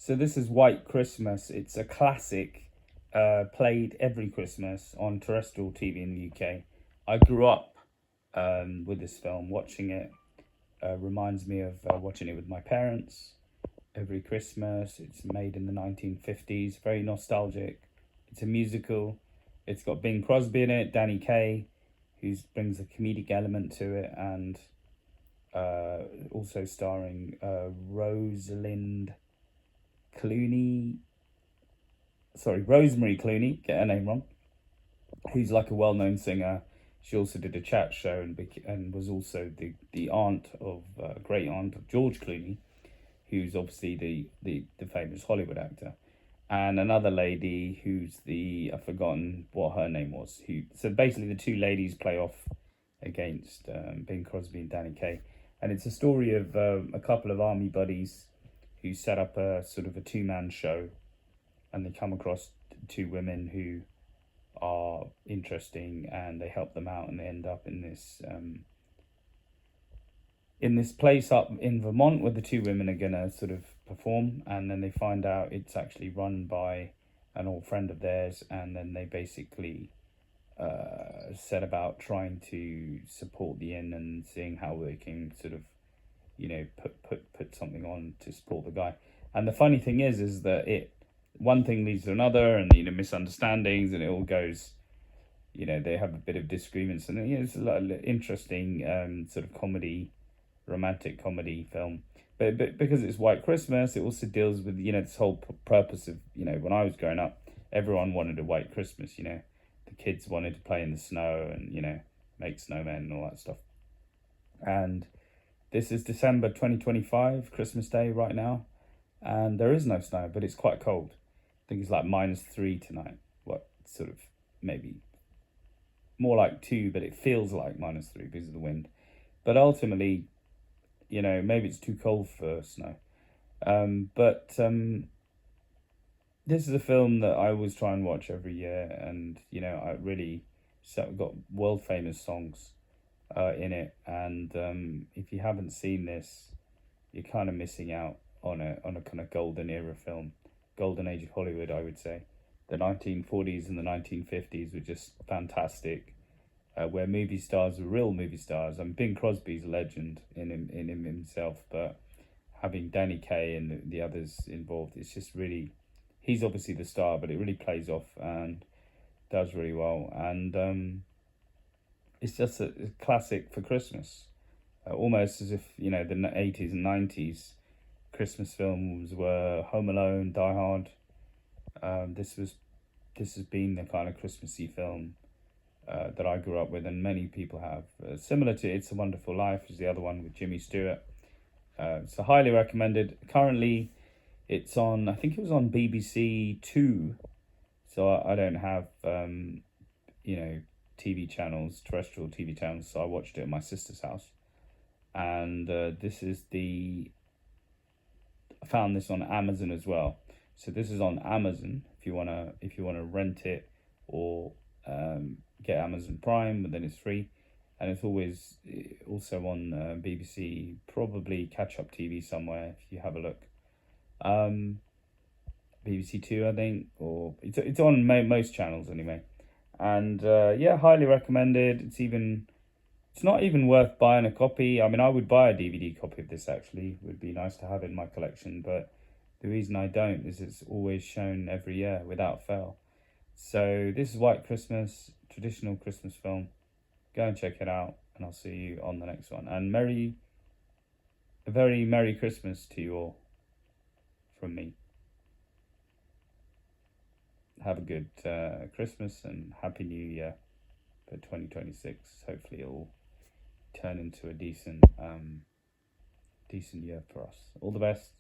So this is White Christmas. It's a classic, played every Christmas on terrestrial TV in the UK. I grew up with this film. Watching it reminds me of watching it with my parents every Christmas. It's made in the 1950s, very nostalgic. It's a musical. It's got Bing Crosby in it, Danny Kaye, who brings a comedic element to it, and also starring Rosemary Clooney, get her name wrong, who's like a well-known singer. She also did a chat show and was also the aunt of great aunt of George Clooney, who's obviously the famous Hollywood actor, and another lady who's I've forgotten what her name was. So basically the two ladies play off against Bing Crosby and Danny Kaye, and it's a story of a couple of army buddies who set up a sort of a two-man show, and they come across two women who are interesting, and they help them out, and they end up in this place up in Vermont where the two women are gonna sort of perform, and then they find out it's actually run by an old friend of theirs, and then they basically set about trying to support the inn and seeing how they can sort of, put something on to support the guy. And the funny thing is that one thing leads to another, and misunderstandings, and it all goes, they have a bit of disagreements, and it's a lot of interesting sort of romantic comedy film. But because it's White Christmas, it also deals with this whole purpose of when I was growing up, everyone wanted a white Christmas. The kids wanted to play in the snow and make snowmen and all that stuff. And this is December 2025, Christmas Day right now, and there is no snow, but it's quite cold. I think it's like -3 tonight. What, sort of, maybe more like 2, but it feels like -3 because of the wind. But ultimately, maybe it's too cold for snow. But this is a film that I always try and watch every year, and I really got world famous songs in it, and if you haven't seen this, you're kind of missing out on a kind of golden era film, golden age of Hollywood, I would say. The 1940s and the 1950s were just fantastic, where movie stars were real movie stars. I mean, Bing Crosby's a legend in himself, but having Danny Kaye and the others involved, it's just really, he's obviously the star, but it really plays off and does really well. And it's just a classic for Christmas, almost as if the 80s and 90s Christmas films were Home Alone, Die Hard. This has been the kind of Christmassy film that I grew up with, and many people have. Similar to It's a Wonderful Life is the other one with Jimmy Stewart. So highly recommended. Currently, it's on, I think it was on BBC Two. So I don't have, TV channels, terrestrial TV channels. So I watched it at my sister's house. And I found this on Amazon as well. So this is on Amazon if you wanna rent it, or get Amazon Prime, but then it's free, and it's always also on BBC, probably Catch Up TV somewhere if you have a look. BBC Two, I think, or it's on most channels anyway. And highly recommended. It's not even worth buying a copy. I mean, I would buy a DVD copy of this, actually. It would be nice to have it in my collection, but the reason I don't is it's always shown every year without fail. So this is White Christmas, traditional Christmas film. Go and check it out, and I'll see you on the next one. And a very Merry Christmas to you all from me. Have a good Christmas and Happy New Year for 2026. Hopefully it'll turn into a decent year for us. All the best.